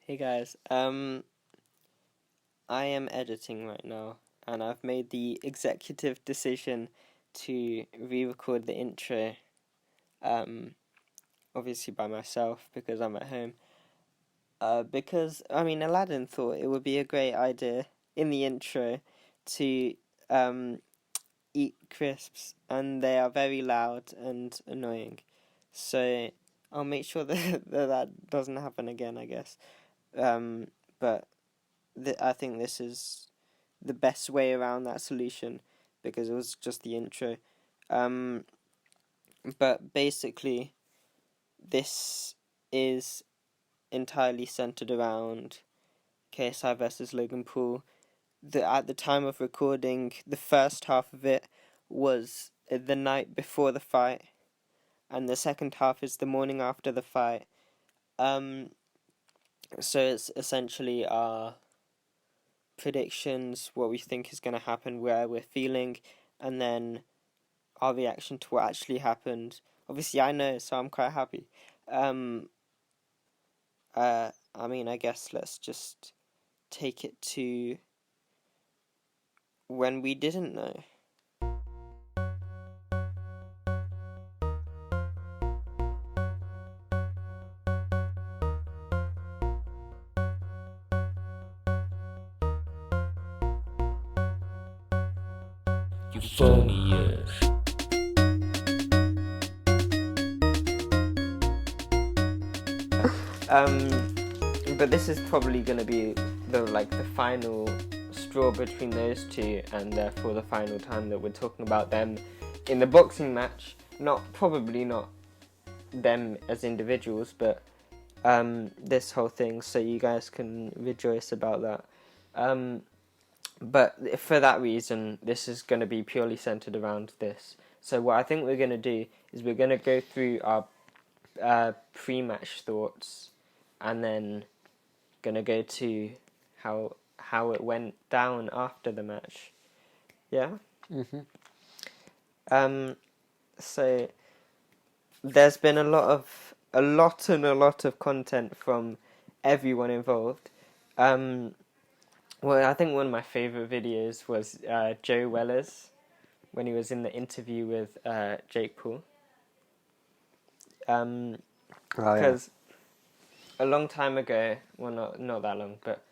Hey guys, I am editing right now, and I've made the executive decision to re-record the intro, obviously by myself because I'm at home. Because Aladdin thought it would be a great idea in the intro to eat crisps, and they are very loud and annoying. So I'll make sure that doesn't happen again, I guess. But I think this is the best way around that solution because it was just the intro. But basically, this is entirely centered around KSI versus Logan Paul. At the time of recording, the first half of it was the night before the fight, and the second half is the morning after the fight. So it's essentially our predictions, what we think is going to happen, where we're feeling, and then our reaction to what actually happened. Obviously, I know, so I'm quite happy. I guess let's just take it to when we didn't know. Euphonious. But this is probably going to be the final straw between those two, and therefore the final time that we're talking about them in the boxing match. Probably not them as individuals, but this whole thing, so you guys can rejoice about that. But for that reason, this is going to be purely centered around this. So what I think we're going to do is we're going to go through our pre-match thoughts, and then going to go to how it went down after the match. Yeah? So there's been a lot of content from everyone involved. Well, I think one of my favorite videos was Joe Weller's when he was in the interview with Jake Paul. Because a long time ago, well, not that long, but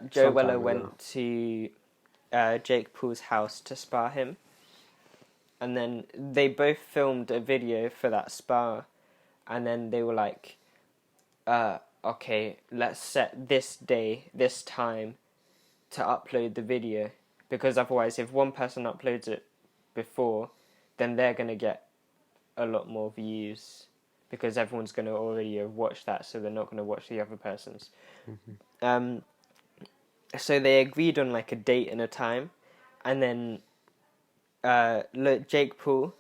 Joe Weller went to Jake Paul's house to spar him, and then they both filmed a video for that spar, and then they were like, okay, let's set this day, this time, to upload the video, because otherwise if one person uploads it before, then they're going to get a lot more views because everyone's going to already have watched that, so they're not going to watch the other person's. So they agreed on like a date and a time, and then Jake Paul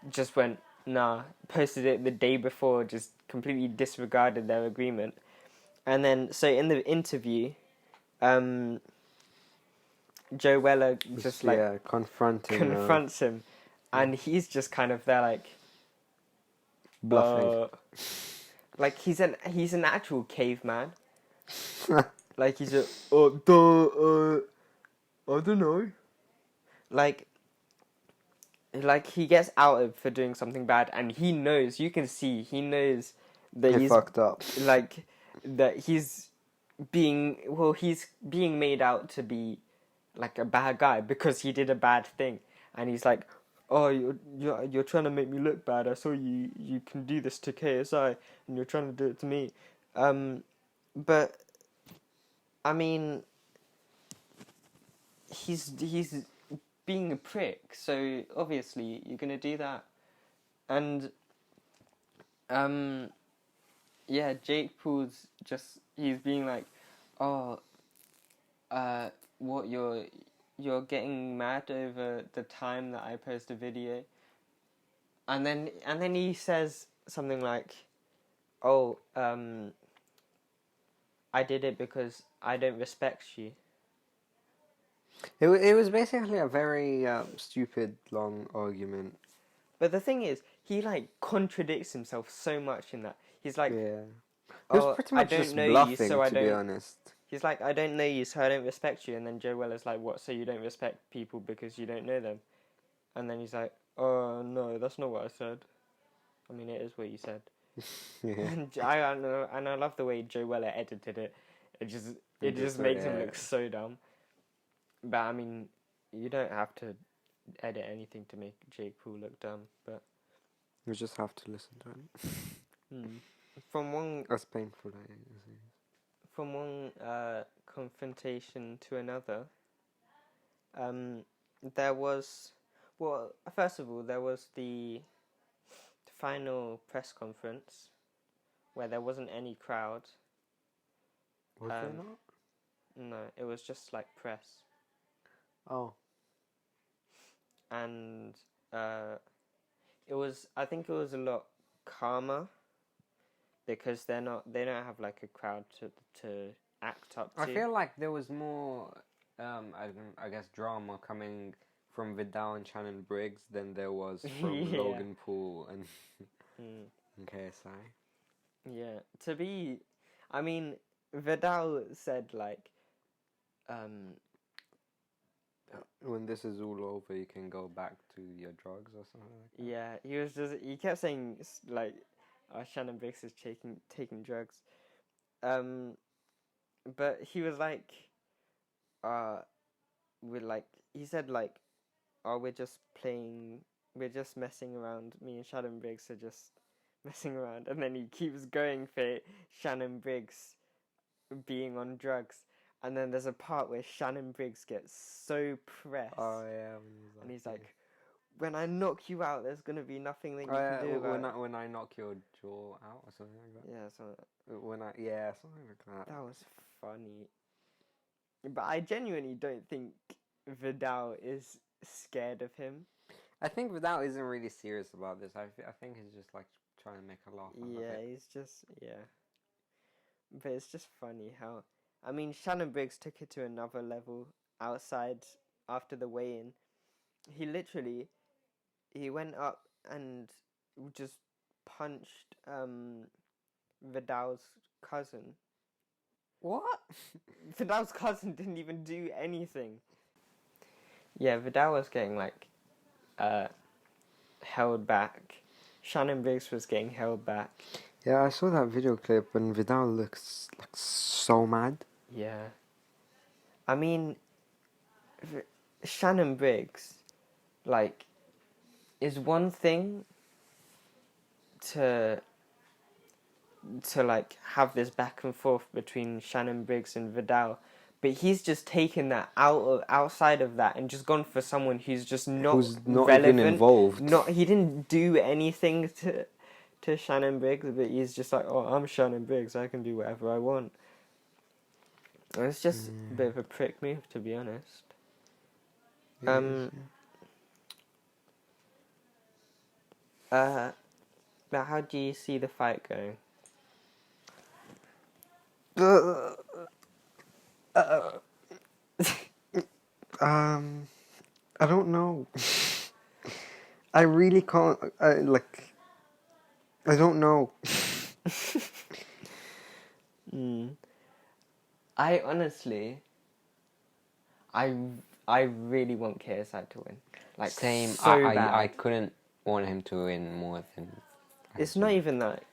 just went posted it the day before, just completely disregarded their agreement. And then so in the interview, Joe Weller just confronts him, and he's just kind of there like bluffing. Like he's an actual caveman. Like he's I don't know. Like he gets outed for doing something bad, and he knows. You can see he knows that he's fucked up. Like that he's being made out to be like a bad guy because he did a bad thing, and he's like, oh, you're trying to make me look bad. I saw you can do this to KSI, and you're trying to do it to me. But I mean, he's being a prick, so obviously you're gonna do that. And yeah, Jake Paul's he's being like, oh, what you're getting mad over the time that I post a video, and then he says something like, oh, I did it because I don't respect you. It was basically a very stupid, long argument. But the thing is, he like contradicts himself so much in that. He's like, Yeah. He was "Oh, pretty I much just don't know you, bluffing, so I to be don't." honest. He's like, "I don't know you, so I don't respect you." And then Joe Weller's like, "What? So you don't respect people because you don't know them?" And then he's like, "Oh no, that's not what I said." I mean, it is what you said. Yeah. And I love the way Joe Weller edited it. It just makes him look so dumb. But I mean, you don't have to edit anything to make Jake Paul look dumb. But You just have to listen to it. from one As painful as it is. from one confrontation to another, there was, well, first of all, there was the final press conference where there wasn't any crowd. Was there not? No, it was just like press. Oh. And I think it was a lot calmer because they don't have like a crowd to act up to. I feel like there was more, I guess, drama coming from Vidal and Shannon Briggs than there was from Logan Paul and, and KSI. Yeah, I mean, Vidal said like, when this is all over, you can go back to your drugs or something like that. Yeah, he kept saying like, Shannon Briggs is taking drugs, but he was like, he said like, oh, we're just messing around. Me and Shannon Briggs are just messing around, and then he keeps going for Shannon Briggs being on drugs. And then there's a part where Shannon Briggs gets so pressed. Oh yeah, and he's like, "When I knock you out, there's gonna be nothing that you can do about it." When I knock your jaw out or something like that. Yeah, Something like that. That was funny. But I genuinely don't think Vidal is scared of him. I think Vidal isn't really serious about this. I think he's just like trying to make a laugh out of it. He's just But it's just funny how. I mean, Shannon Briggs took it to another level outside after the weigh-in. He went up and just punched Vidal's cousin. What? Vidal's cousin didn't even do anything. Yeah, Vidal was getting like held back. Shannon Briggs was getting held back. Yeah, I saw that video clip and Vidal looks like so mad. Yeah. I mean, Shannon Briggs, like, is one thing to like have this back and forth between Shannon Briggs and Vidal, but he's just taken that outside of that and just gone for someone who's just who's not relevant, even involved. He didn't do anything to Shannon Briggs, but he's just like, oh, I'm Shannon Briggs, I can do whatever I want. It's just a bit of a prick move, to be honest. Now, how do you see the fight going? I don't know. I really can't. I don't know. I honestly, I really want KSI to win. Like, same. So bad. I couldn't want him to win more than. It's not even that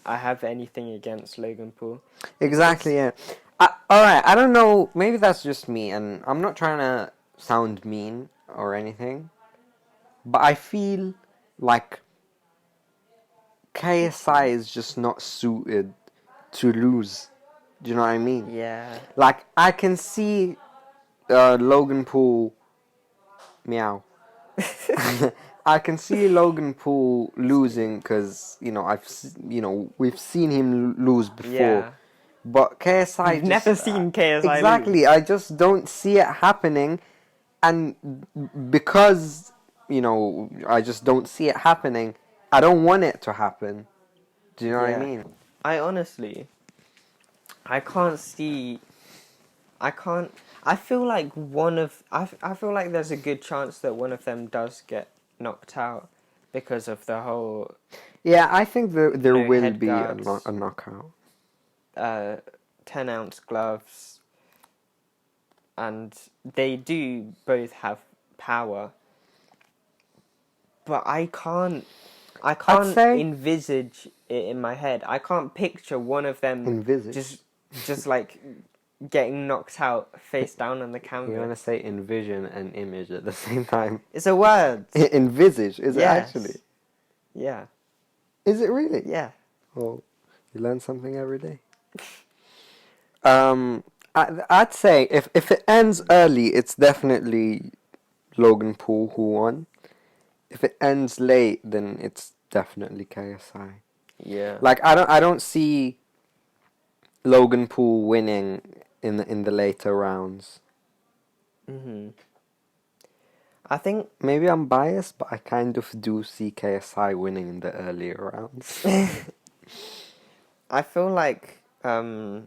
I have anything against Logan Paul. Exactly. Yeah. Alright. I don't know. Maybe that's just me, and I'm not trying to sound mean or anything, but I feel like KSI is just not suited to lose. Do you know what I mean? Yeah. Like, I can see Logan Paul... Meow. I can see Logan Paul losing because, we've seen him lose before. Yeah. But KSI... You've never seen KSI exactly, lose. I just don't see it happening. And because, I just don't see it happening, I don't want it to happen. Do you know what I mean? I can't see... I feel like I feel like there's a good chance that one of them does get knocked out because of the whole... Yeah, I think there will be a guards. knockout. 10-ounce gloves, and they do both have power. But I can't say- envisage it in my head. I can't picture one of them Envisage. just like getting knocked out face down on the canvas. You want to say envision and image at the same time? It's a word. Envisage, is it Yes. actually? Yeah. Is it really? Yeah. Well, you learn something every day. I'd say if it ends early, it's definitely Logan Paul who won. If it ends late, then it's definitely KSI. Yeah. Like I don't see Logan Paul winning in the later rounds. I think Maybe I'm biased, but I kind of do see KSI winning in the earlier rounds. I feel like oh,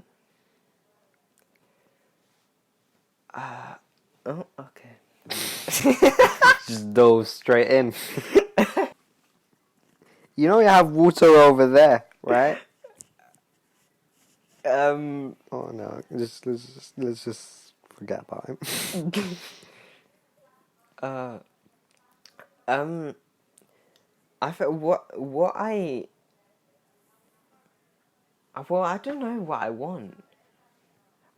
okay. Just dove straight in. You know you have water over there, right? Oh no, let's just forget about him. I feel what I well, I don't know what I want.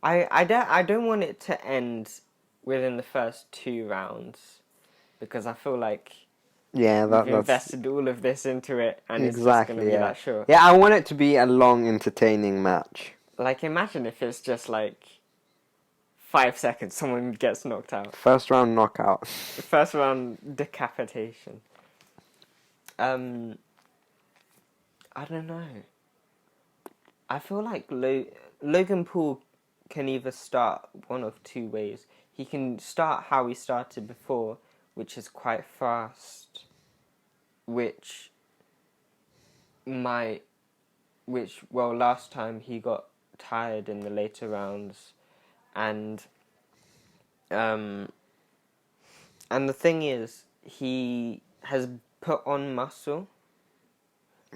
I don't want it to end within the first 2 rounds, because I feel like Yeah, we've that's invested all of this into it, and it's just exactly gonna be yeah. that short. Yeah, I want it to be a long, entertaining match. Like, imagine if it's just like 5 seconds, someone gets knocked out. First round knockout. First round decapitation. I don't know. I feel like Logan Paul can either start one of 2 ways. He can start how he started before, which is quite fast, which last time he got tired in the later rounds, and the thing is, he has put on muscle,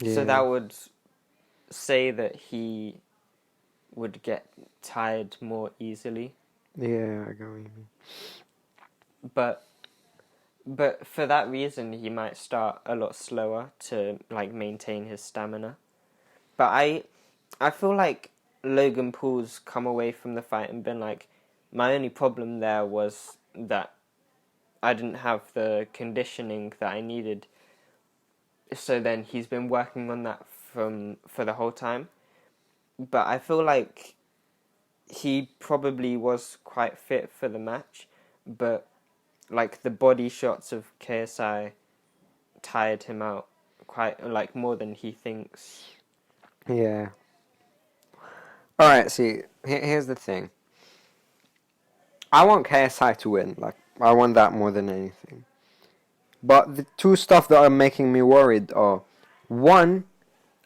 Yeah. so that would say that he would get tired more easily. Yeah, I get what you mean. But for that reason, he might start a lot slower to like maintain his stamina. But I feel like Logan Paul's come away from the fight and been like, my only problem there was that I didn't have the conditioning that I needed. So then he's been working on that for the whole time. But I feel like he probably was quite fit for the match, but like the body shots of KSI tired him out quite like more than he thinks. Yeah. Alright, see, here's the thing. I want KSI to win. Like, I want that more than anything. But the 2 stuff that are making me worried are, 1,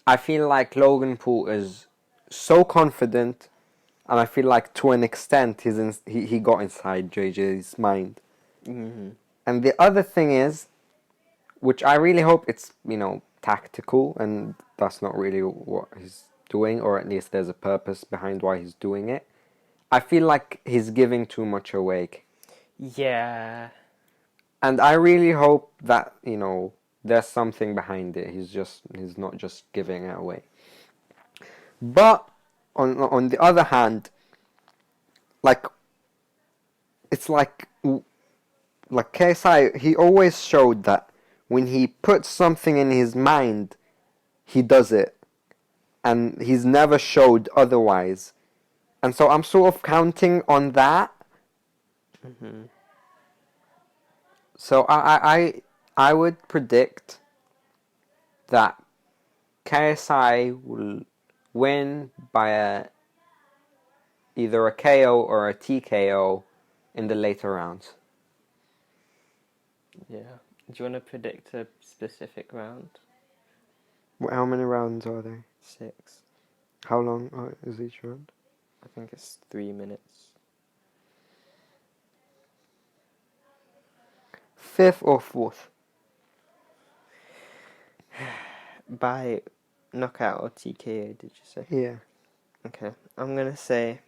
I feel like Logan Paul is so confident, and I feel like to an extent he got inside JJ's mind. Mm-hmm. And the other thing is, which I really hope it's, tactical, and that's not really what he's doing, or at least there's a purpose behind why he's doing it. I feel like he's giving too much away. Yeah. And I really hope that, there's something behind it. He's not just giving it away. But on the other hand, like, it's like KSI, he always showed that when he puts something in his mind, he does it. And he's never showed otherwise. And so I'm sort of counting on that. Mm-hmm. So I would predict that KSI will win by either a KO or a TKO in the later rounds. Yeah. Do you want to predict a specific round? How many rounds are there? 6. How long is each round? I think it's 3 minutes. 5th or 4th? By knockout or TKO, did you say? Yeah. Okay, I'm gonna say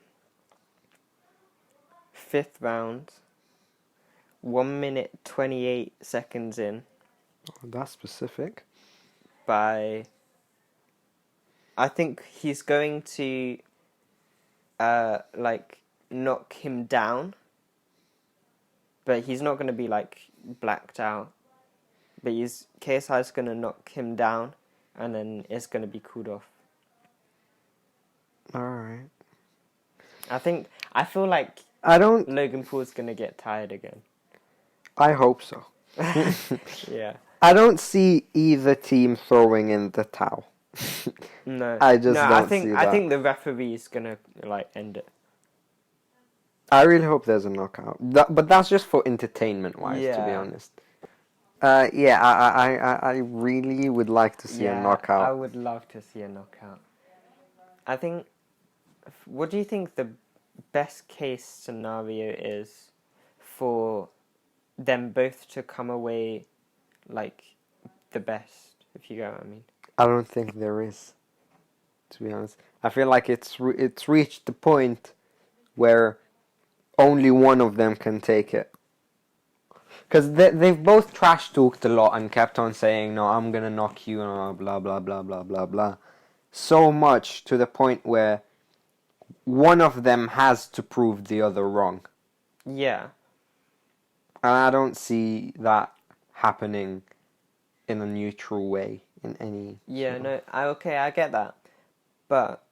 5th round, 1 minute 28 seconds in Oh, that's specific. by. I think he's going to like knock him down, but he's not gonna be like blacked out. But KSI's gonna knock him down, and then it's gonna be cooled off. Alright. I feel like I don't... Logan Paul's gonna get tired again. I hope so. Yeah. I don't see either team throwing in the towel. No. I just no, don't see that. I think the referee's gonna like end it. I really hope there's a knockout. But that's just for entertainment-wise, to be Yeah. honest. Yeah, I really would like to see a knockout. I would love to see a knockout. I think. What do you think the best case scenario is for them both to come away like the best? If you get what I mean. I don't think there is, to be honest. I feel like it's reached the point where only one of them can take it. Because they've both trash talked a lot and kept on saying, no, I'm going to knock you, and blah, blah, blah, blah, blah, blah. So much to the point where one of them has to prove the other wrong. Yeah. And I don't see that happening in a neutral way in any... Yeah, no, I get that. But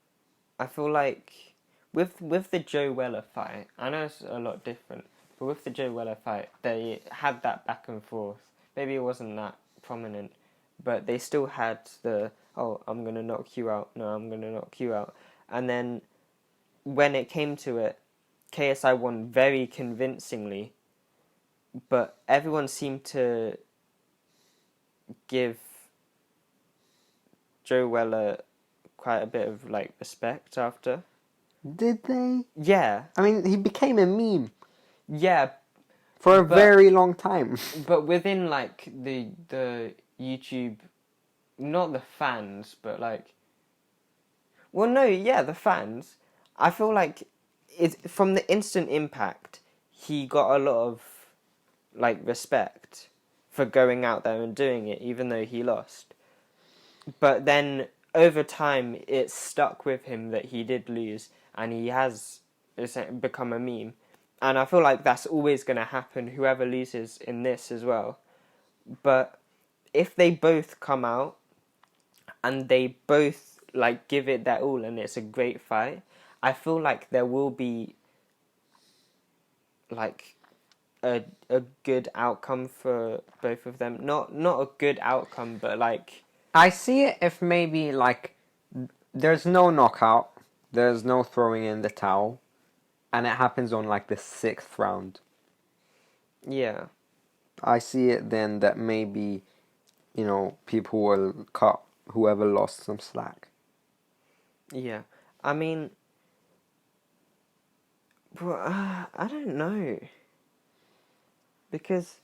I feel like with the Joe Weller fight, I know it's a lot different, but with the Joe Weller fight, they had that back and forth. Maybe it wasn't that prominent, but they still had the, oh, I'm going to knock you out, no, I'm going to knock you out. And then when it came to it, KSI won very convincingly, but everyone seemed to give Joe Weller quite a bit of like respect after. Did they? Yeah. I mean, he became a meme. Yeah. For a very long time. But within like the YouTube, not the fans, but like, well, no, yeah, the fans. I feel like from the instant impact, he got a lot of like respect for going out there and doing it, even though he lost. But then over time, it stuck with him that he did lose, and he has become a meme. And I feel like that's always going to happen, whoever loses in this as well. But if they both come out and they both like give it their all and it's a great fight, I feel like there will be like a good outcome for both of them. Not a good outcome, but like... I see it if maybe like there's no knockout, there's no throwing in the towel, and it happens on like the 6th round. Yeah. I see it then that maybe, you know, people will cut whoever lost some slack. Yeah. I mean, well, I don't know. Because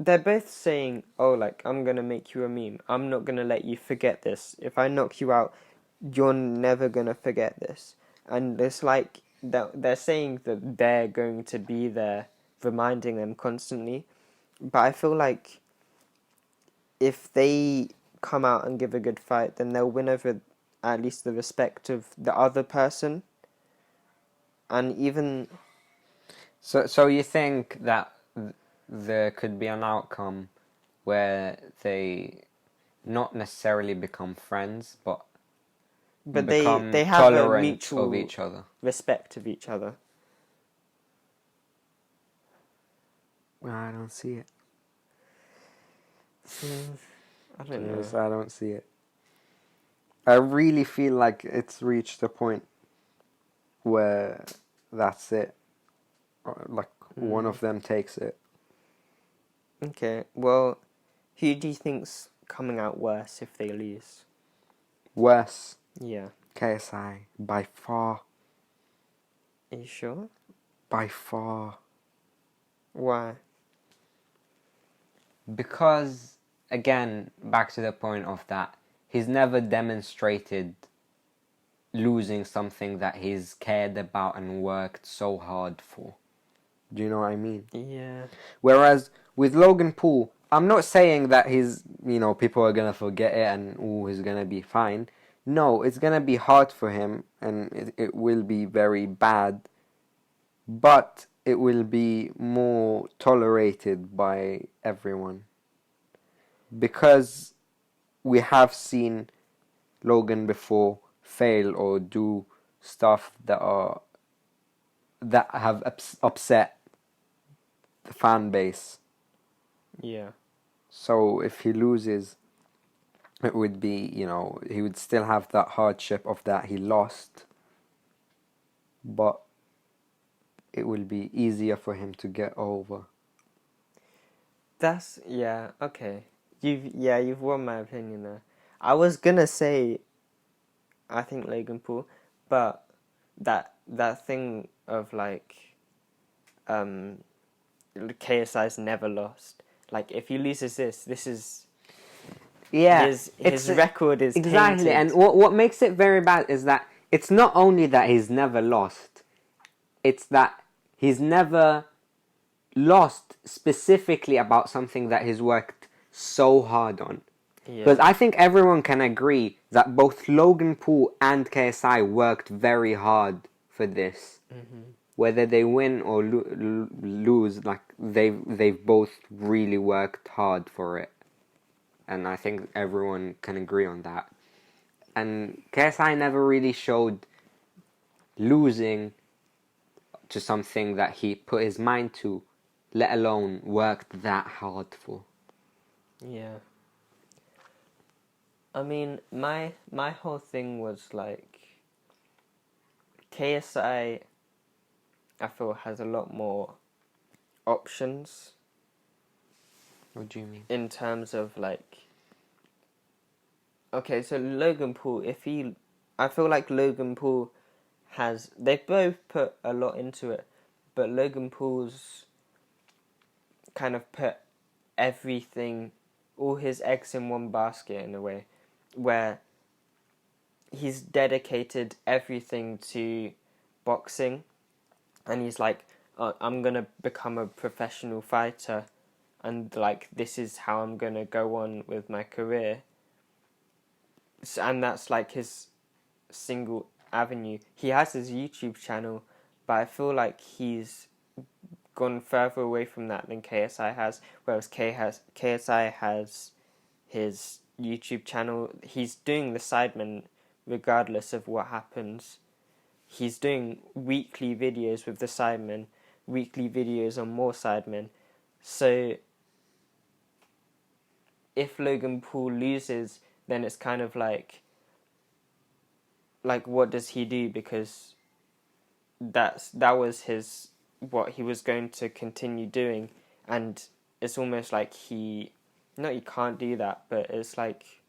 they're both saying, oh, like, I'm going to make you a meme. I'm not going to let you forget this. If I knock you out, you're never going to forget this. And it's like, they're saying that they're going to be there, reminding them constantly. But I feel like if they come out and give a good fight, then they'll win over at least the respect of the other person. And even... So you think that there could be an outcome where they not necessarily become friends, but become they have tolerant a mutual of each other? respect of each other. Well, I don't see it. I don't know. Yes, I don't see it. I really feel like it's reached a point where that's it. Like one of them takes it. Okay, well, who do you think's coming out worse if they lose? Worse. Yeah. KSI. By far. Are you sure? By far. Why? Because, again, back to the point of that, he's never demonstrated losing something that he's cared about and worked so hard for. Do you know what I mean? Yeah. Whereas with Logan Paul, I'm not saying that people are gonna forget it and he's gonna be fine. No, it's gonna be hard for him and it will be very bad, but it will be more tolerated by everyone. Because we have seen Logan before fail or do stuff that have upset the fan base. Yeah. So if he loses, it would be, he would still have that hardship of that he lost, but it will be easier for him to get over. Yeah, okay. You've won my opinion there. I was gonna say, I think Logan Paul, but that thing of like, KSI's never lost. Like, if he loses this is his record is exactly. tainted. And what makes it very bad is that it's not only that he's never lost, it's that he's never lost specifically about something that he's worked so hard on. Because I think everyone can agree that both Logan Paul and KSI worked very hard for this. Mm-hmm. Whether they win or lose, like they've both really worked hard for it, and I think everyone can agree on that. And KSI never really showed losing to something that he put his mind to, let alone worked that hard for. Yeah. I mean, my whole thing was like, KSI, I feel, has a lot more options. What do you mean? In terms of like, okay, so Logan Paul, I feel like Logan Paul they both put a lot into it, but Logan Paul's kind of put everything, all his eggs in one basket in a way, where he's dedicated everything to boxing, and he's like, I'm gonna become a professional fighter, and like this is how I'm gonna go on with my career. And that's like his single avenue. He has his YouTube channel, but I feel like he's gone further away from that than KSI has. Whereas KSI has his YouTube channel. He's doing the Sidemen regardless of what happens. He's doing weekly videos with the Sidemen, weekly videos on more Sidemen. So if Logan Paul loses, then it's kind of like what does he do? Because that was what he was going to continue doing, and it's almost like he can't do that, but it's like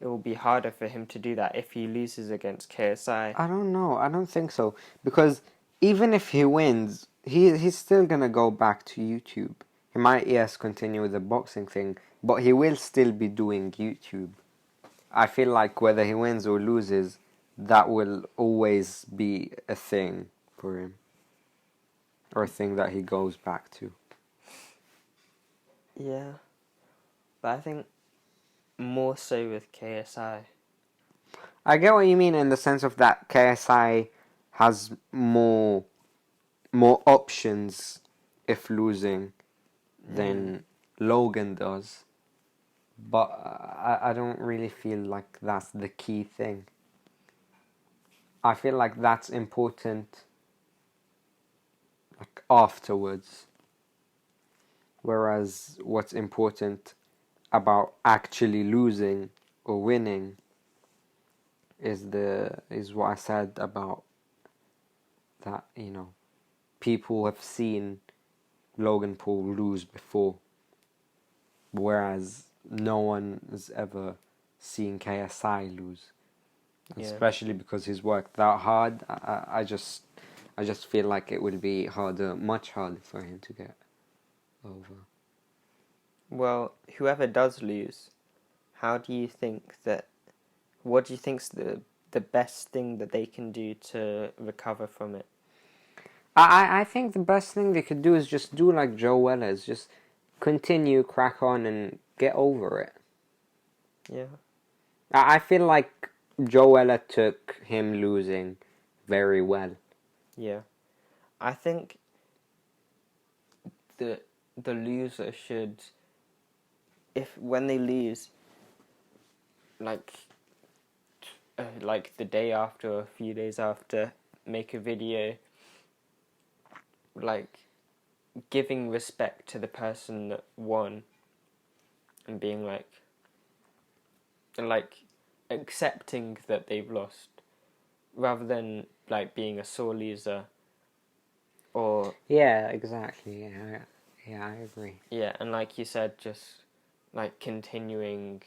it will be harder for him to do that if he loses against KSI. I don't know. I don't think so. Because even if he wins, he's still gonna go back to YouTube. He might, yes, continue with the boxing thing, but he will still be doing YouTube. I feel like whether he wins or loses, that will always be a thing for him. Or a thing that he goes back to. Yeah. But I think more so with KSI. I get what you mean in the sense of that KSI has more options if losing than Logan does. But I don't really feel like that's the key thing. I feel like that's important like afterwards. Whereas what's important about actually losing or winning is what I said about that, people have seen Logan Paul lose before, whereas no one has ever seen KSI lose. Yeah. Especially because he's worked that hard. I just feel like it would be much harder for him to get over. Well, whoever does lose, what do you think's the the best thing that they can do to recover from it? I think the best thing they could do is just do like Joe Weller's, just continue, crack on, and get over it. Yeah. I feel like Joe Weller took him losing very well. Yeah. I think the loser should, if when they lose, like the day after or a few days after, make a video like giving respect to the person that won and being like accepting that they've lost rather than like being a sore loser or Yeah, exactly. Yeah, I agree. yeah, and like you said, just like continuing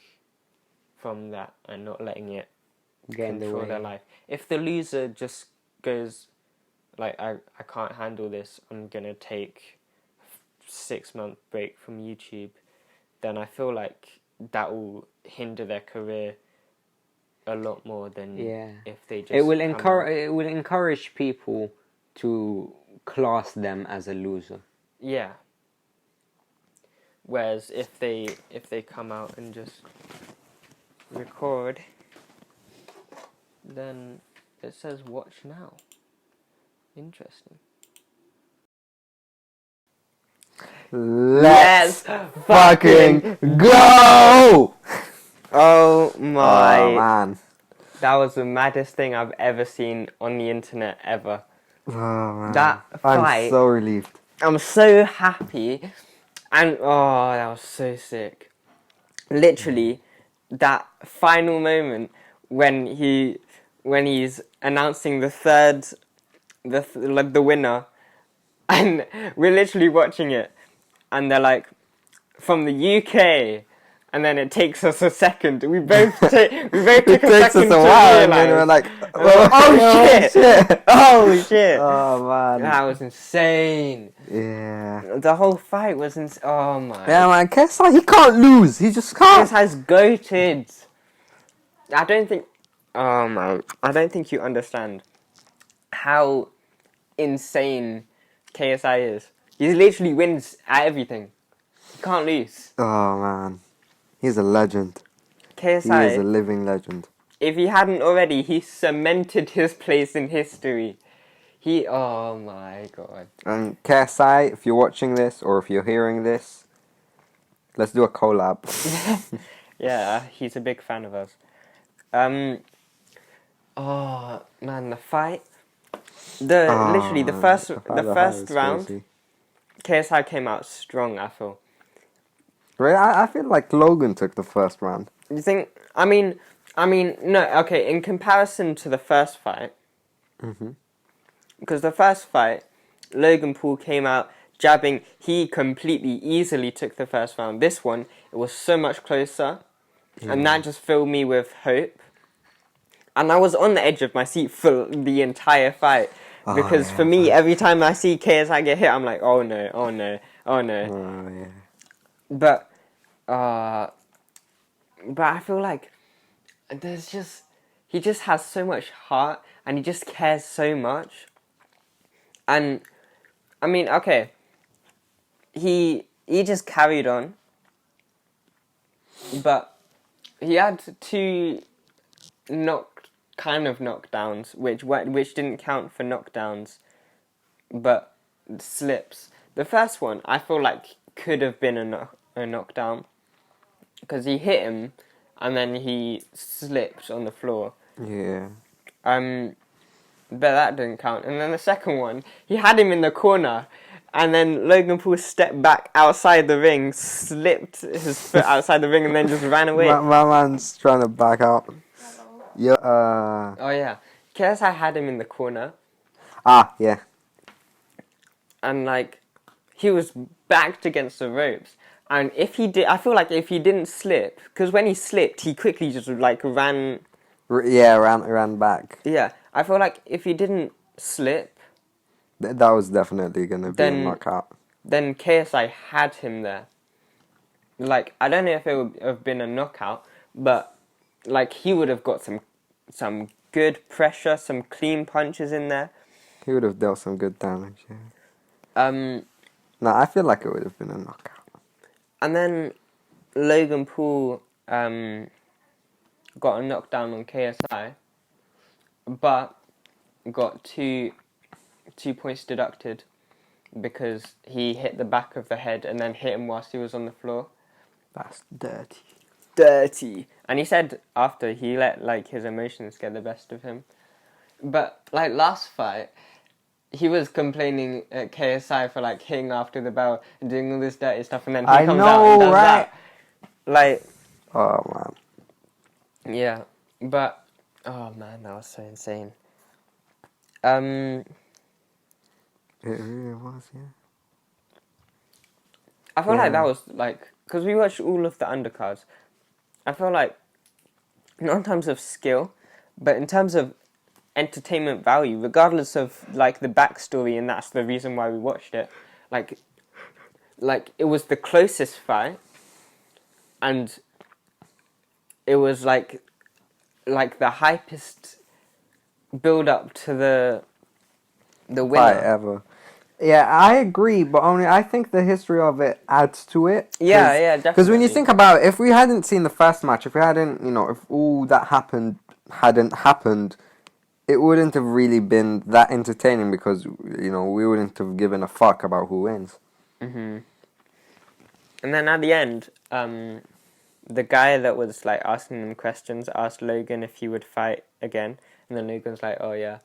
from that and not letting it Get in the control way. their life. If the loser just goes like I can't handle this, I'm gonna take 6-month break from YouTube, then I feel like that will hinder their career a lot more than if they just it will come out. encourage people to class them as a loser. Yeah. Whereas if they come out and just record, then it says watch now. Interesting. Let's fucking go! Oh my! Oh man, That was the maddest thing I've ever seen on the internet ever. oh man, That I'm fight. so relieved. I'm so happy, and oh, that was so sick. Literally, that final moment when he's announcing the winner, and we're literally watching it, and they're like, from the UK, and then it takes us a second. We both took It a takes us second a to while, and then realise. we're like, Oh shit! Oh shit! Oh man, That was insane. yeah. The whole fight was oh my. Yeah, man, KSI, he can't lose. He just can't. This has goated. I don't think. Oh man, I don't think you understand how insane KSI is. He literally wins at everything. He can't lose. Oh man, he's a legend. KSI, He is a living legend. if he hadn't already, he cemented his place in history. Oh my god. And KSI, if you're watching this or if you're hearing this, let's do a collab. Yeah, he's a big fan of us. Oh man, the fight. Literally the first round, crazy. KSI came out strong. I feel. Right, I feel like Logan took the first round. You think? I mean, no. Okay, in comparison to the first fight, because the first fight, Logan Paul came out jabbing. He completely easily took the first round. This one, it was so much closer, and that just filled me with hope. And I was on the edge of my seat for the entire fight. Because for me, every time I see KSI get hit, I'm like, oh no, oh no, oh no. Oh yeah. But I feel like he just has so much heart and he just cares so much. And I mean, okay, he just carried on, but he had two knockdowns, which didn't count for knockdowns, but slips. The first one, I feel like could have been a knockdown, because he hit him, and then he slipped on the floor. Yeah. But that didn't count. And then the second one, he had him in the corner, and then Logan Paul stepped back outside the ring, slipped his foot outside the ring, and then just ran away. My man's trying to back out. Yeah. Oh yeah, KSI had him in the corner. Yeah. And like, he was backed against the ropes. And if he did, I feel like if he didn't slip, because when he slipped, he quickly just like ran. Ran back. Yeah, I feel like if he didn't slip, That was definitely gonna be a knockout. Then KSI had him there. Like, I don't know if it would have been a knockout, but like he would have got some good pressure, some clean punches in there. He would have dealt some good damage. Yeah. Um, No, I feel like it would have been a knockout. and then Logan Paul got a knockdown on KSI, but got two points deducted because he hit the back of the head and then hit him whilst he was on the floor. That's dirty. Dirty. And he said after he let like his emotions get the best of him. But like last fight, he was complaining at KSI for like hitting after the bell and doing all this dirty stuff, and then he comes out and does that. Like, oh man. Yeah, but oh man, that was so insane. It really was, yeah. I feel like that was like, because we watched all of the undercards. I feel like not in terms of skill, but in terms of entertainment value, regardless of like the backstory, and that's the reason why we watched it. Like it was the closest fight, and it was like the hypest build up to the winner fight ever. Yeah, I agree, but only I think the history of it adds to it. Yeah, definitely. Because when you think about it, if we hadn't seen the first match, if we hadn't, if all that hadn't happened, it wouldn't have really been that entertaining because, we wouldn't have given a fuck about who wins. Mm-hmm. And then at the end, the guy that was like asking them questions asked Logan if he would fight again, and then Logan's like, "Oh yeah,"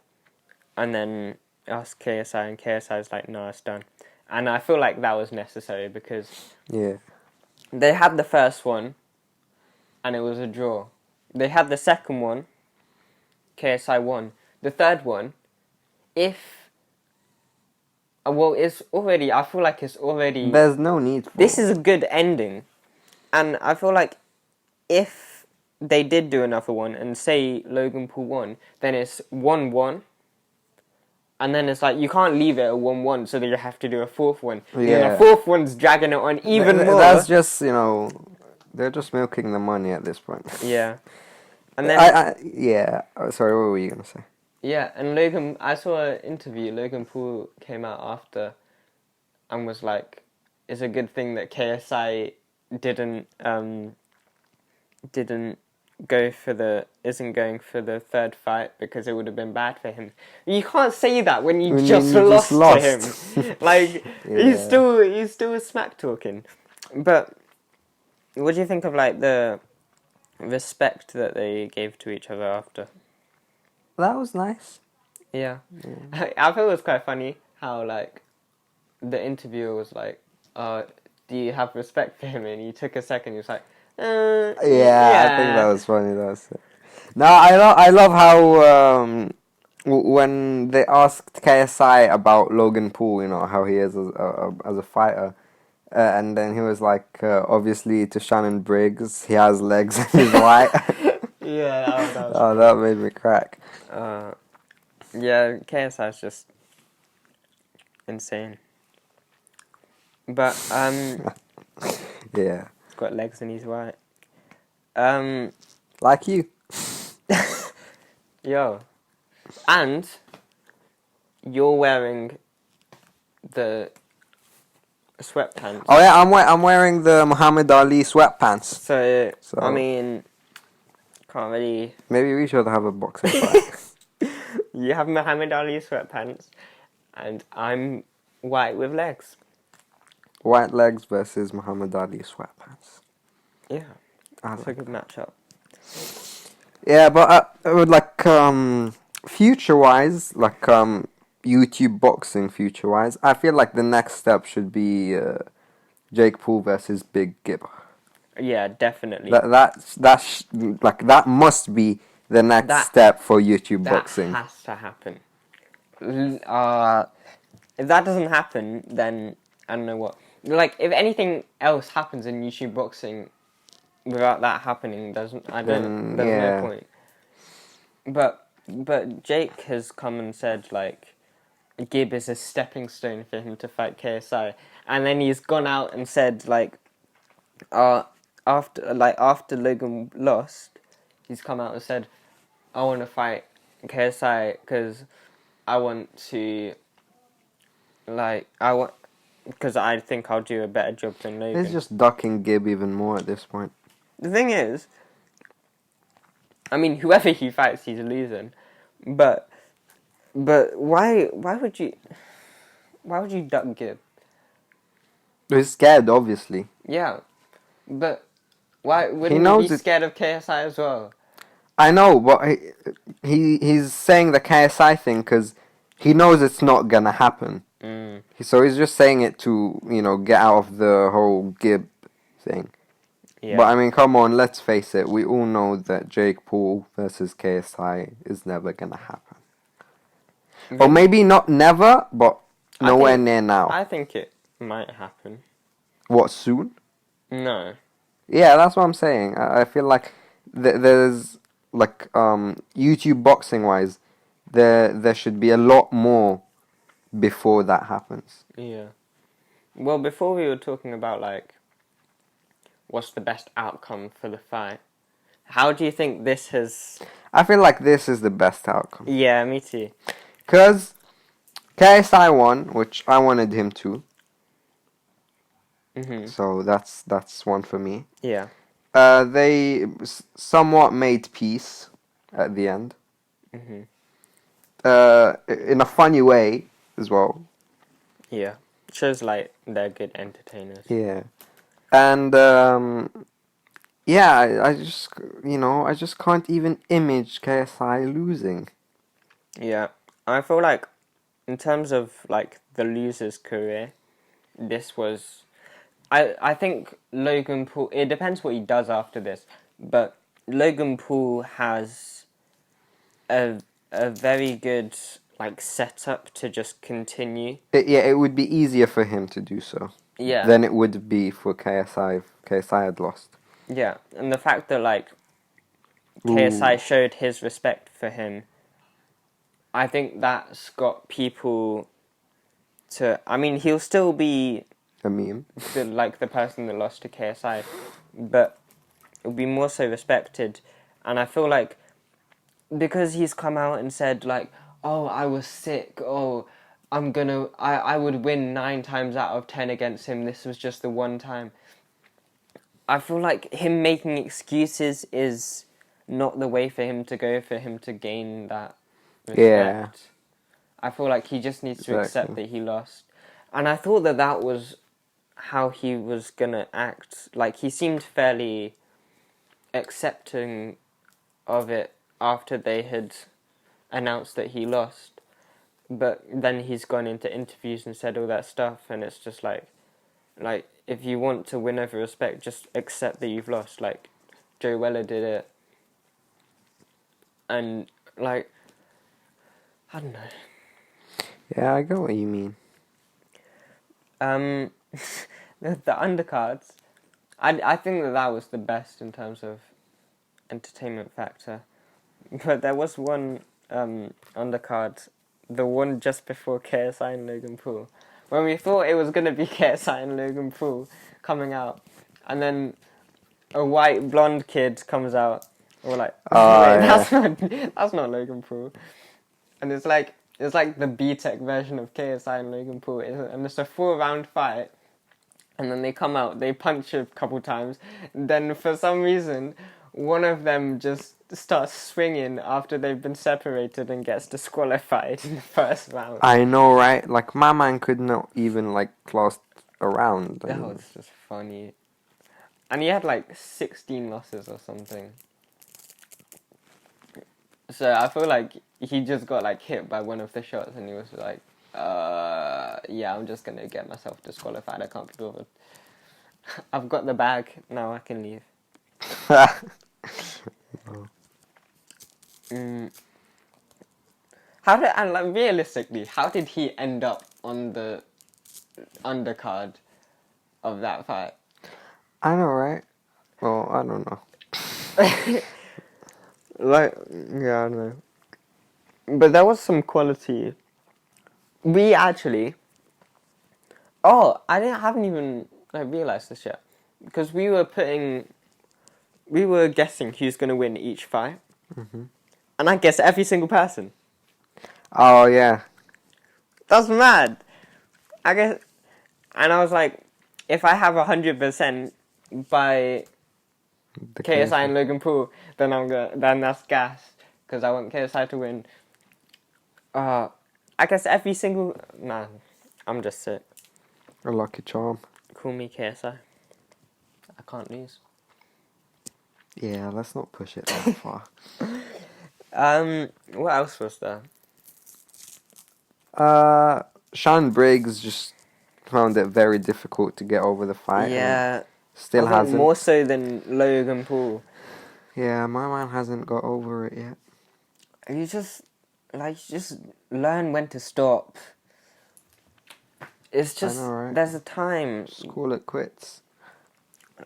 and then asked KSI, and KSI's like, "No, it's done." And I feel like that was necessary because they had the first one, and it was a draw. They had the second one, KSI won. The third one, it's already. I feel like it's already. There's no need for this is a good ending, and I feel like if they did do another one and say Logan Paul won, then it's 1-1. And then it's like, you can't leave it at 1-1, so that you have to do a fourth one. Yeah. And then the fourth one's dragging it on even more. That's just, they're just milking the money at this point. Yeah. And then... Sorry, what were you going to say? Yeah, and I saw an interview, Logan Paul came out after and was like, it's a good thing that KSI isn't going for the third fight because it would have been bad for him. You can't say that when you just lost to him. Like he's still smack talking. But what do you think of like the respect that they gave to each other after? That was nice. Yeah. I thought it was quite funny how like the interviewer was like, do you have respect for him? And he took a second, he was like, I think that was funny. No, I love how when they asked KSI about Logan Paul, how he is as a fighter, and then he was like, obviously to Shannon Briggs, he has legs and he's white. Yeah, that was that made me crack. Yeah, KSI's just insane. But yeah. Got legs and he's white. Like you. Yo. And you're wearing the sweatpants. Oh yeah, I'm wearing the Muhammad Ali sweatpants. So I mean, can't really... Maybe we should have a boxing fight. You have Muhammad Ali sweatpants, and I'm white with legs. White legs versus Muhammad Ali sweatpants. Yeah, that's a good matchup. Yeah, but I would like future-wise, like YouTube boxing future-wise, I feel like the next step should be Jake Paul versus Big Gibber. Yeah, definitely. That must be the next step for YouTube boxing. That has to happen. If that doesn't happen, then I don't know what. Like, if anything else happens in YouTube boxing without that happening, there's no point. But Jake has come and said, like, Gib is a stepping stone for him to fight KSI. And then he's gone out and said, like, after Logan lost, he's come out and said, I want to fight KSI because I want to, because I think I'll do a better job than Logan. He's just ducking Gib even more at this point. The thing is, I mean, whoever he fights, he's losing. But why would you duck Gib? He's scared, obviously. Yeah, but why wouldn't he knows be scared of KSI as well? I know, but he's saying the KSI thing because he knows it's not gonna happen. So he's just saying it to, get out of the whole Gib thing. Yeah. But I mean, come on, let's face it. We all know that Jake Paul versus KSI is never gonna happen. Really? Or maybe not never, but nowhere near now. I think it might happen. What, soon? No. Yeah, that's what I'm saying. I feel like there's like YouTube boxing wise, there should be a lot more before that happens. Yeah. Well, before we were talking about what's the best outcome for the fight. How do you think this has? I feel like this is the best outcome. Yeah, me too. Because KSI won, which I wanted him to. So that's one for me. Yeah. They somewhat made peace at the end. In a funny way as well. Yeah. Shows they're good entertainers. Yeah. And I just can't even image KSI losing. Yeah. I feel like in terms of the loser's career, this was I think Logan Paul, it depends what he does after this, but Logan Paul has a very good setup to just continue. It would be easier for him to do so. Yeah. Than it would be for KSI if KSI had lost. Yeah, and the fact that KSI showed his respect for him, I think that's got people to. I mean, he'll still be a meme. The person that lost to KSI, but it'll be more so respected, and I feel like because he's come out and said oh, I was sick, oh, I would win 9 times out of 10 against him, this was just the one time. I feel like him making excuses is not the way for him to go, for him to gain that respect. Yeah. I feel like he just needs to accept that he lost. And I thought that was how he was gonna act. He seemed fairly accepting of it after they had announced that he lost. But then he's gone into interviews and said all that stuff, and it's just if you want to win over respect, just accept that you've lost. Joe Weller did it. And, I don't know. Yeah, I get what you mean. The undercards, I think that was the best in terms of entertainment factor. But there was one undercard, the one just before KSI and Logan Paul, when we thought it was going to be KSI and Logan Paul coming out, and then a white blonde kid comes out, or that's not Logan Paul, and it's the B-Tech version of KSI and Logan Paul, and it's a 4-round fight, and then they come out, they punch a couple times, then for some reason one of them just starts swinging after they've been separated and gets disqualified in the first round. I know, right? My man could not even last a round. That was just funny. And he had 16 losses or something. So I feel like he just got hit by one of the shots and he was yeah, I'm just gonna get myself disqualified, I can't be bothered. I've got the bag, now I can leave. Realistically, how did he end up on the undercard of that fight? I know, right? Well, I don't know. Yeah, I know. But there was some quality. We actually... Oh, haven't even realised this yet. Because we were guessing who's going to win each fight. And I guessed every single person. Oh yeah. That's mad. I guess, and I was like, if I have 100% by The KSI and Logan Paul, then that's gas because I want KSI to win. I guess every single man. I'm just sick. A lucky charm. Call me KSI. I can't lose. Yeah, let's not push it that far. What else was there? Shannon Briggs just found it very difficult to get over the fight. Yeah, Still I think hasn't. more so than Logan Paul. Yeah, my man hasn't got over it yet. You just learn when to stop. It's just, I know, right? there's a time. Just call it quits.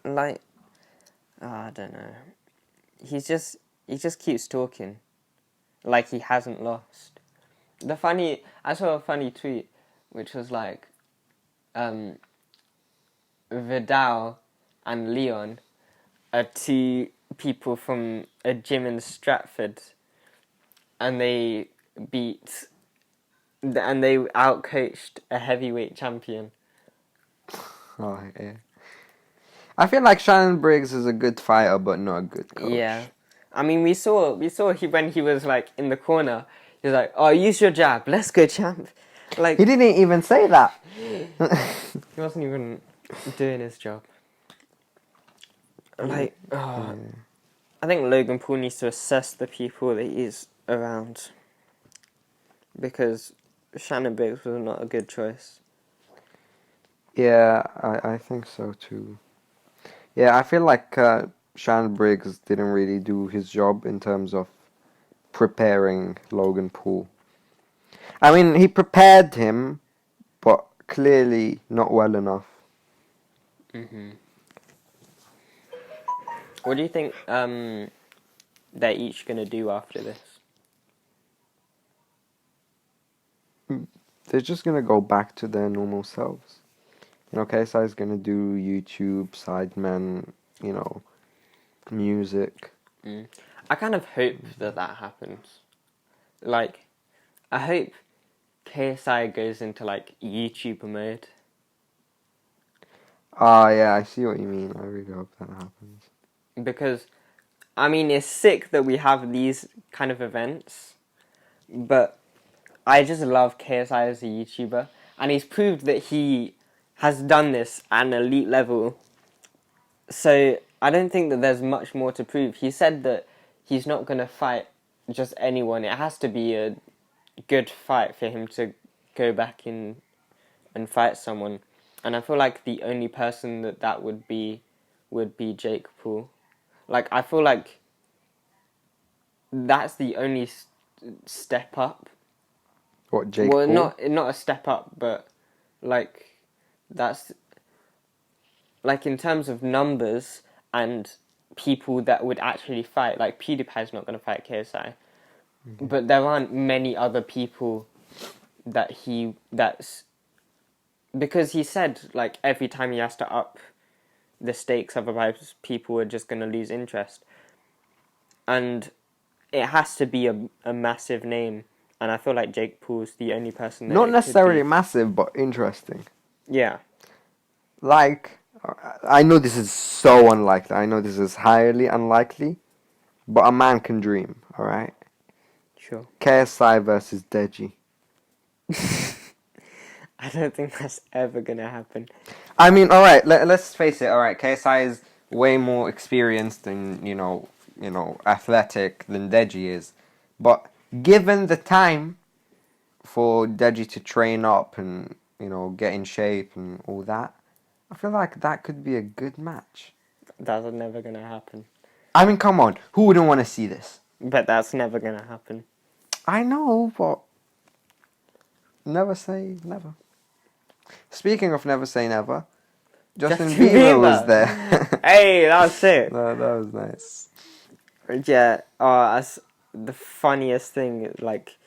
Like, I don't know. He just keeps talking, like he hasn't lost. I saw a funny tweet, which was like, Vidal and Leon are two people from a gym in Stratford, and they outcoached a heavyweight champion. Oh yeah. I feel like Shannon Briggs is a good fighter, but not a good coach. Yeah, I mean we saw when he was like in the corner, he was like, "Oh, use your jab, let's go, champ." Like He didn't even say that. he wasn't even doing his job. Like, I think Logan Paul needs to assess the people that he's around, because Shannon Briggs was not a good choice. Yeah, I think so too. Yeah, I feel like Shannon Briggs didn't really do his job in terms of preparing Logan Paul. I mean, he prepared him, but clearly not well enough. Mhm. What do you think they're each gonna do after this? They're just gonna go back to their normal selves. You know, KSI is gonna do YouTube, Sidemen, you know, music. I kind of hope that happens. Like, I hope KSI goes into like YouTuber mode. Ah, yeah, I see what you mean. I really hope that happens. Because, I mean, it's sick that we have these kind of events, but I just love KSI as a YouTuber, and he's proved that he has done this at an elite level. So I don't think that there's much more to prove. He said that he's not going to fight just anyone. It has to be a good fight for him to go back in and fight someone. And I feel like the only person that would be Jake Paul. Like, I feel like that's the only step up. What, Jake Paul? Well, not a step up, but like that's like in terms of numbers and people that would actually fight. Like PewDiePie's not going to fight KSI, but there aren't many other people that's because he said like every time he has to up the stakes, otherwise people are just going to lose interest, and it has to be a massive name. And I feel like Jake Paul's the only person that Not it necessarily could be. massive, but interesting. Yeah. Like, I know this is so unlikely. I know this is highly unlikely, but a man can dream, alright? Sure. KSI versus Deji. I don't think that's ever gonna happen. I mean, alright, let's face it, alright, KSI is way more experienced and, you know, athletic than Deji is. But given the time for Deji to train up and, you know, get in shape and all that, I feel like that could be a good match. That's never gonna happen. I mean, come on, who wouldn't want to see this? But that's never gonna happen. I know, but never say never. Speaking of never say never, Justin Bieber was there. Hey, that was sick. No, that was nice. Yeah, that's the funniest thing, like,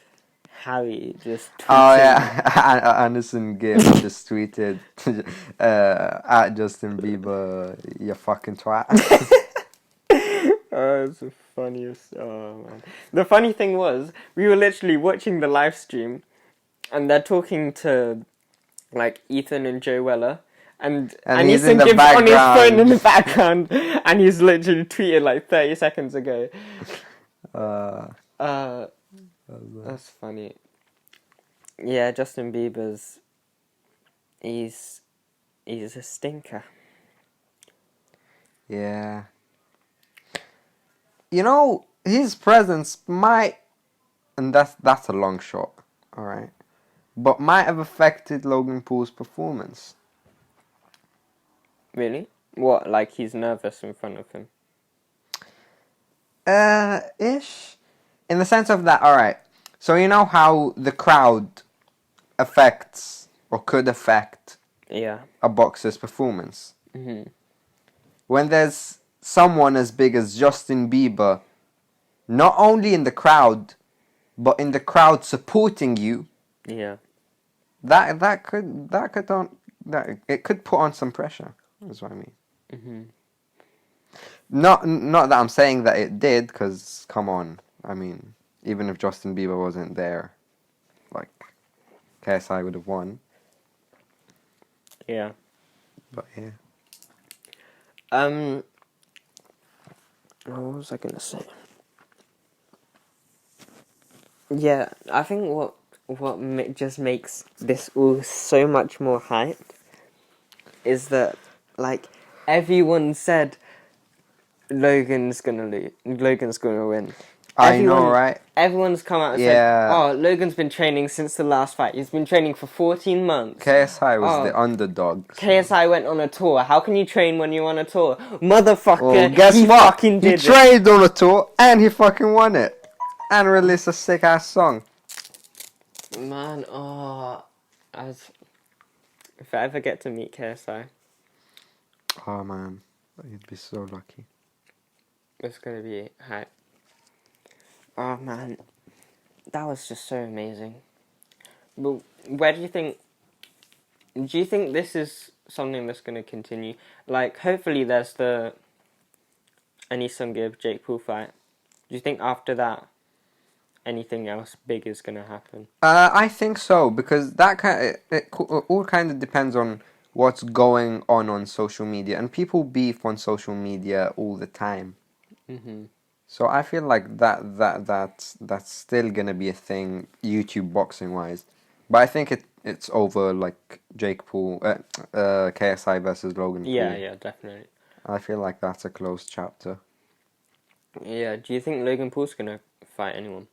Harry just tweeted. Oh yeah, Anderson Gibb just tweeted at Justin Bieber, you fucking twat. Oh That's the funniest. Oh man. The funny thing was, we were literally watching the live stream, and they're talking to like Ethan and Joe Weller, and he's in Ethan the gives on his phone in background. the background, and he's literally tweeted like 30 seconds ago. That's funny. Yeah, Justin Bieber's he's a stinker. Yeah. You know, his presence might, and that's a long shot, all right, but might have affected Logan Paul's performance. Really? What? Like he's nervous in front of him? Ish. In the sense of that, all right. So you know how the crowd affects or could affect Yeah. a boxer's performance. Mhm. When there's someone as big as Justin Bieber, not only in the crowd, but in the crowd supporting you, Yeah. that could put on some pressure. Is what I mean. Mhm. Not that I'm saying that it did, because come on, I mean, even if Justin Bieber wasn't there, like KSI would have won. Yeah. But yeah. What was I gonna say? Yeah, I think just makes this all so much more hype is that like everyone said Logan's gonna win. I know, right? Everyone's come out and Yeah. said, "Oh, Logan's been training since the last fight. He's been training for 14 months. KSI was Oh, the underdog. So. KSI went on a tour. How can you train when you're on a tour? Motherfucker, Well, guess he what? fucking He did it." trained on a tour and he fucking won it. And released a sick ass song. Man, if I ever get to meet KSI, Oh man, you'd be so lucky. it's gonna be hype. Oh man, that was just so amazing. But where do you think this is something that's gonna continue? Like, hopefully there's the Anisungib Jake Paul fight. Do you think after that anything else big is gonna happen? I think so, because that it all kind of depends on what's going on social media, and people beef on social media all the time. Mhm. So I feel like that's still gonna be a thing, YouTube boxing wise. But I think it's over, like Jake Paul, KSI versus Logan Paul. Yeah, definitely. I feel like that's a closed chapter. Yeah. Do you think Logan Paul's gonna fight anyone?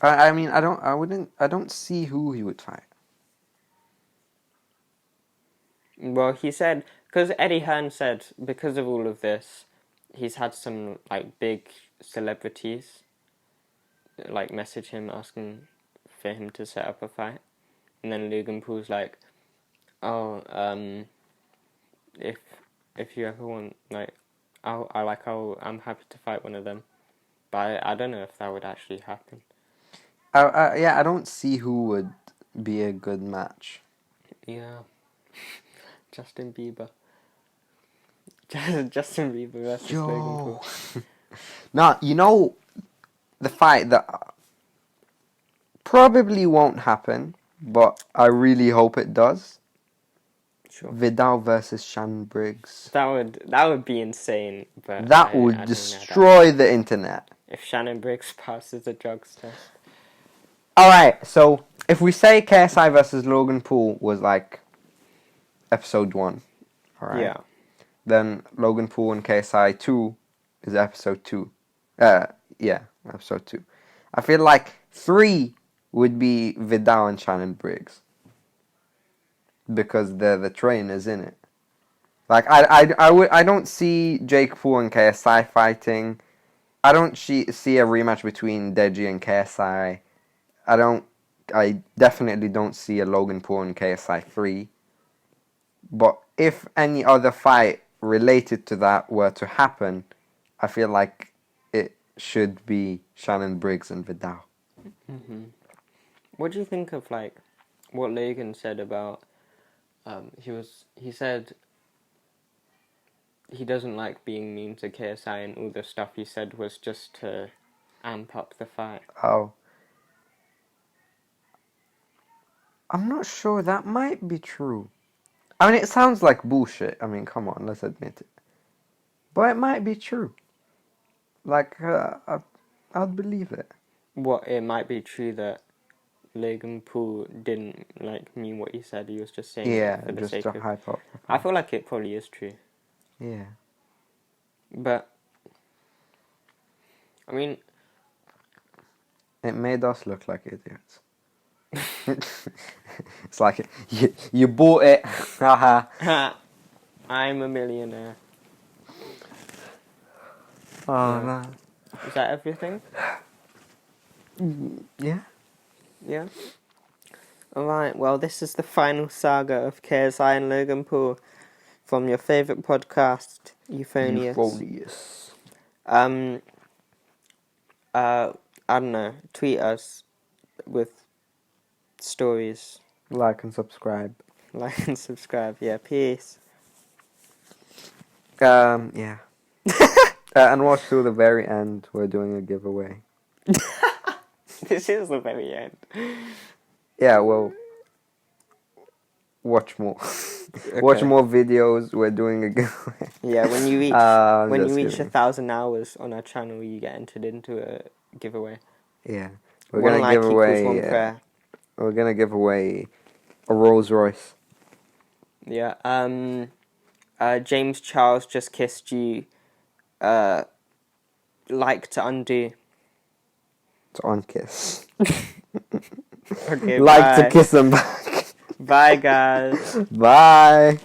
I mean, I don't see who he would fight. Well, he said, because Eddie Hearn said, because of all of this, he's had some like big celebrities like message him asking for him to set up a fight, and then Logan Paul's like, "Oh, if you ever want, like, I'm happy to fight one of them," but I don't know if that would actually happen. Yeah, I don't see who would be a good match. Yeah, Justin Bieber. Justin Bieber versus Logan Paul. Now, you know, the fight that probably won't happen, but I really hope it does. Sure. Vidal versus Shannon Briggs. That would be insane, but That I would don't know destroy the internet. if Shannon Briggs passes the drugs test. Alright, so if we say KSI versus Logan Paul was like episode 1, alright? Yeah. Then Logan Paul and KSI 2 is episode 2. Yeah, episode 2. I feel like 3 would be Vidal and Shannon Briggs, because they're the trainers in it. Like I don't see Jake Paul and KSI fighting. I don't see a rematch between Deji and KSI. I definitely don't see a Logan Paul and KSI 3. But if any other fight related to that were to happen, I feel like it should be Shannon Briggs and Vidal. Mm-hmm. What do you think of like what Logan said about? He said he doesn't like being mean to KSI, and all the stuff he said was just to amp up the fight. Oh. I'm not sure. That might be true. I mean, it sounds like bullshit. I mean, come on, let's admit it. But it might be true. Like, I'd believe it. What, it might be true that Logan Paul didn't like mean what he said. He was just saying it for the just sake to of. hype up. I feel like it probably is true, Yeah. but I mean, It made us look like idiots. It's like, you bought it. Haha. I'm a millionaire. Oh, Yeah. man. Is that everything? Yeah. Yeah. Alright, well, this is the final saga of KSI and Logan Paul from your favourite podcast, Euphonious. I don't know, tweet us with stories. Like and subscribe. Like and subscribe, yeah, peace. Yeah. And watch till the very end. We're doing a giveaway. This is the very end. Yeah, well, watch more. Watch more videos. We're doing a giveaway. Yeah, when you reach just kidding. 1,000 hours on our channel, you get entered into a giveaway. Yeah, we're One gonna like give equals away. one prayer. We're gonna give away a Rolls Royce. Yeah. James Charles just kissed you. Like to undo. To unkiss. Okay. Like bye. to kiss them back. Bye, guys. Bye.